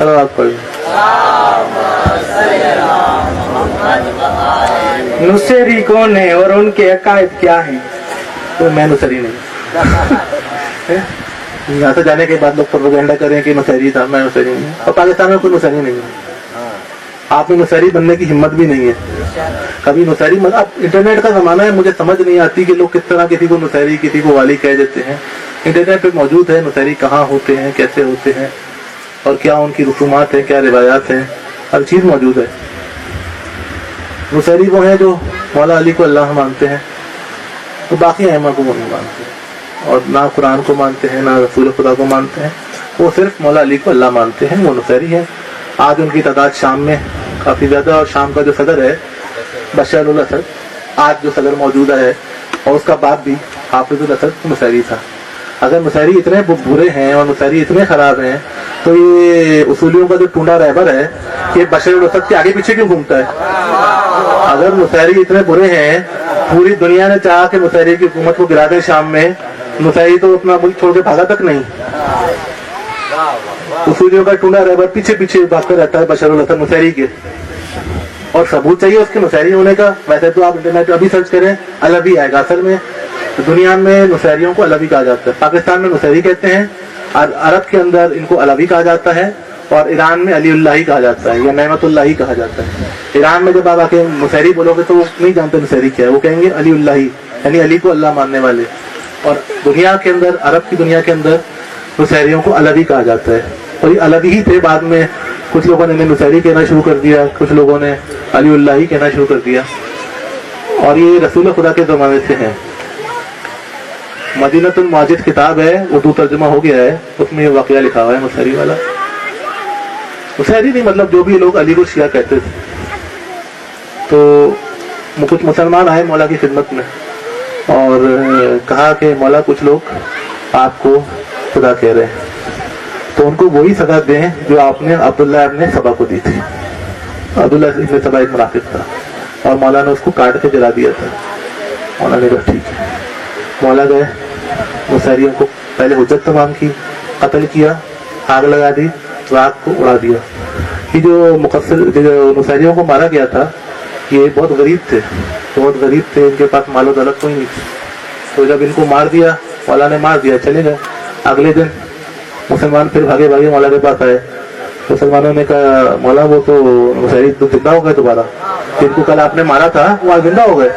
चलो आप पढ़िए। नुसेरी कौन है और उनके अकायद क्या है? तो मैं नुसैरी नहीं। यहाँ से जाने के बाद लोग प्रोपेगेंडा करें कि नुसैरी था, मैं नुसैरी नहीं हूँ। और पाकिस्तान में कोई नुसैरी नहीं है। आप में नुसैरी बनने की हिम्मत भी नहीं है। कभी नुसैरी मतलब इंटरनेट का जमाना है, मुझे समझ नहीं आती कि लोग किस तरह किसी को नुसैरी किसी को वाली कह देते हैं। इंटरनेट पे मौजूद है नुसैरी कहाँ होते हैं, कैसे होते हैं और क्या उनकी रसूमात है, क्या रिवायात हैं, हर चीज़ मौजूद है। नुसैरी वो है जो मौला अली को अल्लाह मानते हैं, तो बाकी अहमा को वो नहीं मानते और ना कुरान को मानते हैं ना रसूल खुदा को मानते हैं। वो सिर्फ मौला अली को अल्लाह मानते हैं, वो नुसैरी है। आज उनकी तादाद शाम में काफ़ी ज़्यादा, और शाम का जो सदर है बशर उल असद, आज जो सदर मौजूदा है, और उसका बाप भी हाफिजुल असद नुसैरी था। अगर नुसैरी इतने बुरे हैं और नुसैरी इतने खराब हैं तो ये उसूलियों का जो टूंडा रहबर है ये बशर उल असद के आगे पीछे क्यों घूमता है? अगर नुसैरी इतने बुरे हैं, पूरी दुनिया ने चाहा कि नुसैरी की हुकूमत को गिरा दे शाम में, नुसैरी तो अपना मुल्क छोड़ के भागा तक नहीं। उसूलियों का टूंडा रहबर पीछे पीछे भागता रहता है बशर उल असद नुसैरी के, और सबूत चाहिए उसके नुसैरी होने का। वैसे तो आप इंटरनेट पर अभी सर्च करें अलवी आएगा। असल में तो दुनिया में नुसैरियों को अलवी कहा जाता है। पाकिस्तान में नुसैरी कहते हैं, अरब के अंदर इनको अलवी कहा जाता है, और ईरान में अलीउल्लाही कहा जाता है या नेमतुल्लाही कहा जाता है। ईरान में जब आप आके नुसैरी बोलोगे तो वो नहीं जानते नुसैरी क्या है, वो कहेंगे अलीउल्लाही, यानी अली को अल्लाह मानने वाले। और दुनिया के अंदर, अरब की दुनिया के अंदर नुसैरियों को अलवी कहा जाता है, और ये अलवी ही थे। बाद में कुछ लोगों ने नुसैरी कहना शुरू कर दिया, कुछ लोगों ने अलीउल्लाही कहना शुरू कर दिया, और ये रसूल खुदा के ज़माने से हैं। मदीनतुल माजिद किताब है, उर्दू तर्जुमा हो गया है, उसमें ये वाक़या लिखा हुआ है नुसैरी वाला। नुसैरी नहीं मतलब जो भी लोग अली को शिया कहते थे। तो कुछ मुसलमान आए मौला की खिदमत में और कहा कि मौला कुछ लोग आपको खुदा कह रहे हैं, तो उनको वही सजा दें जो आपने अब्दुल्ला इब्न सबा को दी थी। अब्दुल्ला इब्न सबा एक मुनाफिक था और मौला ने उसको काट के जला दिया था। मौला ने कहा ठीक है। मौला गए, नुसैरियों को पहले हुज्जत तमाम की, कत्ल किया, आग लगा दी, रात को उड़ा दिया। ये जो मुकस्सिर जो नुसैरियों को मारा गया था ये बहुत गरीब थे, इनके पास मालो दौलत कोई नहीं थी। तो जब इनको मार दिया, मौला ने मार दिया, चले गए। अगले दिन मुसलमान फिर भागे भागे मौला के पास आए। मुसलमानों ने कहा मौला वो तो नुसैरी तो जिंदा हो गए दोबारा, जिनको कल आपने मारा था वो आज जिंदा हो गए,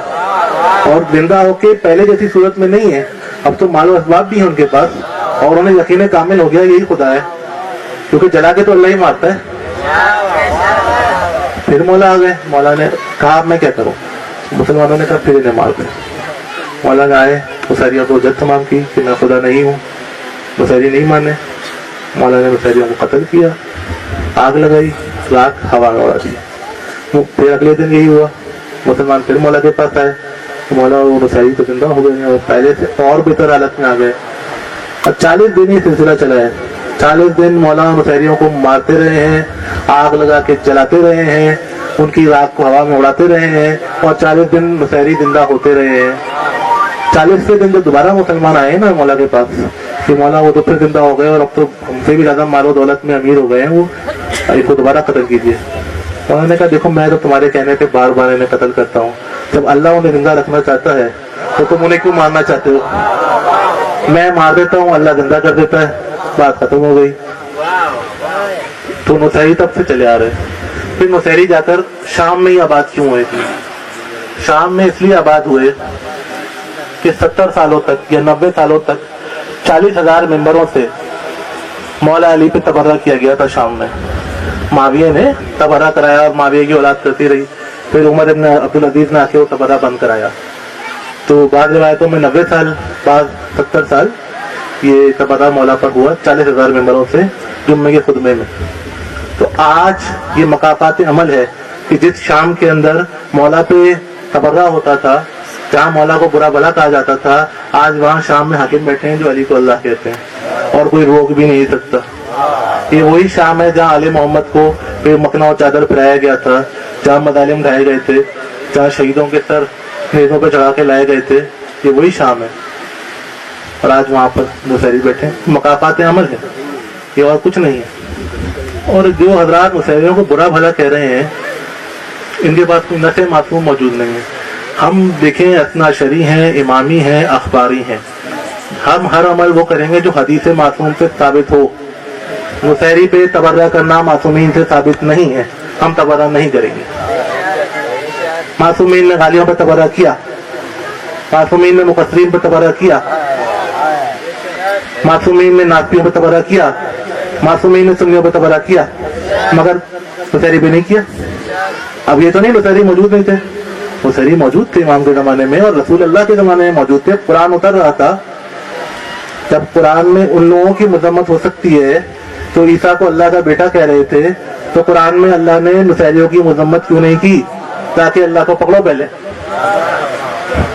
और जिंदा होके पहले जैसी सूरत में नहीं है। अब तो मालो असबाब भी है उनके पास, और उन्हें यकीन कामिल हो गया यही खुदा है, क्योंकि जला के तो अल्लाह ही मारता है। फिर मौला आ गए। मौला ने कहा मैं क्या करूं? मुसलमानों ने कहा फिर इन्हें मार दे। मौला ने आए, नुसैरियों को इज्जत तमाम की कि मैं खुदा नहीं हूँ। नुसैरी नहीं माने। मौला ने नुसैरियों को कत्ल किया, आग लगाई, राख हवा में उड़ा दी। फिर अगले दिन यही हुआ। मुसलमान फिर मौला के पास आए, तो मौला वो नुसैरी तो जिंदा हो गए और पहले से और बेहतर हालत में आ गए। और 40 दिन ही सिलसिला चला है। 40 दिन मौला नुसैरियों को मारते रहे हैं, आग लगा के जलाते रहे हैं, उनकी राख को हवा में उड़ाते रहे हैं, और 40 दिन नुसैरी जिंदा होते रहे हैं। 40वें दिन जब दोबारा मुसलमान आए ना मौला के पास कि मौला वो तो फिर जिंदा हो गए और अब तो हमसे भी ज्यादा मालो दौलत में अमीर हो गए हैं, वो इसको दोबारा कत्ल कीजिए। उन्होंने कहा देखो मैं तो तुम्हारे कहने पे बार बार इन्हें कत्ल करता हूँ, जब अल्लाह उन्हें जिंदा रखना चाहता है तो तुम उन्हें क्यों मारना चाहते हो? मैं मार देता हूँ, अल्लाह जिंदा कर देता है, बात खत्म हो गई। तो नुसैरी तब से चले आ रहे। फिर नुसैरी जाकर शाम में ही आबाद क्यों हुए थे? शाम में इसलिए आबाद हुए कि 70 सालों तक या 90 सालों तक 40,000 मेंबरों से मौला अली पे तबर्रा किया गया था। शाम में माविया ने तबर्रा कराया और माविया की औलाद करती रही। फिर उमर इब्न अब्दुल अजीज ने आके वो तबर्रा बंद कराया। तो बाद रिवायतों में 90 साल, बाद 70 साल ये तबर्रा मौला पर हुआ 40,000 मेंबरों से जुम्मे के खुतबे में। तो आज ये मकाफात अमल है कि जिस शाम के अंदर मौला पे तबर्रा होता था, जहाँ मौला को बुरा भला कहा जाता था, आज वहाँ शाम में हाकिम बैठे हैं जो अली को अल्लाह कहते हैं और कोई रोक भी नहीं सकता। ये वही शाम है जहाँ अली मोहम्मद को पे मखना और चादर पहनाया गया था, जहाँ मदालिम ढाए गए थे, जहाँ शहीदों के सर नेज़ों पर चढ़ा के लाए गए थे। ये वही शाम है और आज वहाँ पर नुसैरी बैठे। मकाफात अमल है, ये और कुछ नहीं है। اور جو حضرات مسیحیوں کو برا بھلا کہہ رہے ہیں ان کے پاس کوئی نص معصوم موجود نہیں ہے. ہم دیکھیں اثنا شری ہیں, امامی ہیں, اخباری ہیں, ہم ہر عمل وہ کریں گے جو حدیث معصوم سے ثابت ہو. مسحری پہ تبرہ کرنا معصومین سے ثابت نہیں ہے, ہم تبرہ نہیں کریں گے. معصومین نے غالیوں پہ تبرہ کیا, معصومین نے مقصرین پہ تبرہ کیا, معصومین نے ناسبیوں پہ تبرہ کیا, معصومین نے سنیوں پہ تبرہ کیا, مگر مسحری پہ نہیں کیا. اب یہ تو نہیں مسحری موجود نہیں تھے, مسحری موجود تھے امام کے زمانے میں اور رسول اللہ کے زمانے میں موجود تھے. قرآن اتر رہا تھا, جب قرآن میں ان لوگوں کی مذمت ہو سکتی ہے تو عیسیٰ کو اللہ کا بیٹا کہہ رہے تھے, تو قرآن میں اللہ نے مسحریوں کی مذمت کیوں نہیں کی؟ تاکہ اللہ کو پکڑو پہلے.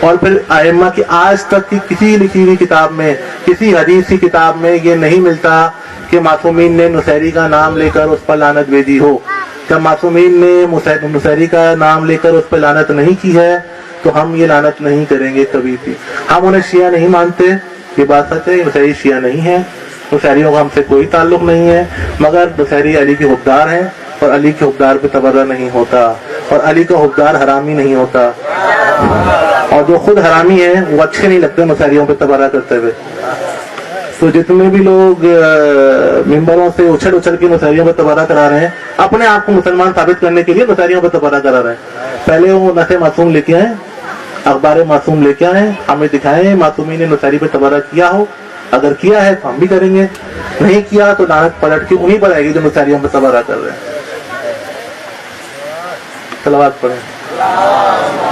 اور پھر ائمہ کی آج تک کی کسی لکھی ہوئی کتاب میں, کسی حدیث کی کتاب میں یہ نہیں ملتا کہ معصومین نے مسحری کا نام لے کر اس پر لعنت بھیجی ہو. جب معصومین نے مسحری کا نام لے کر اس پر لعنت نہیں کی ہے تو ہم یہ لعنت نہیں کریں گے کبھی بھی. ہم انہیں شیعہ نہیں مانتے, یہ بات سچ ہے, مسحری شیعہ نہیں ہے, مسحریوں کا ہم سے کوئی تعلق نہیں ہے, مگر مسحری علی کے حقدار ہیں اور علی کے حقدار پہ تبرہ نہیں ہوتا, اور علی کا حقدار حرامی نہیں ہوتا. اور جو خود حرامی ہیں وہ اچھے نہیں لگتے مسحریوں پہ تبرہ کرتے ہوئے. تو جتنے بھی لوگ ممبروں سے اچھل اچھل کے مسحریوں پہ تبرہ کرا رہے ہیں, اپنے آپ کو مسلمان ثابت کرنے کے لیے مسحریوں پہ تبرہ کرا رہے ہیں. پہلے وہ نص معصوم لے کے آئیں, اخبار معصوم لے کے آئیں, ہمیں دکھائیں مسحومین نے مسحری پہ تبرہ کیا ہو. اگر کیا ہے تو ہم بھی کریں گے, نہیں کیا تو لعنت پلٹ کے انہیں پر آئے گی جو مسحریوں پہ تبرہ کر رہے ہیں. صلوات پڑھیں.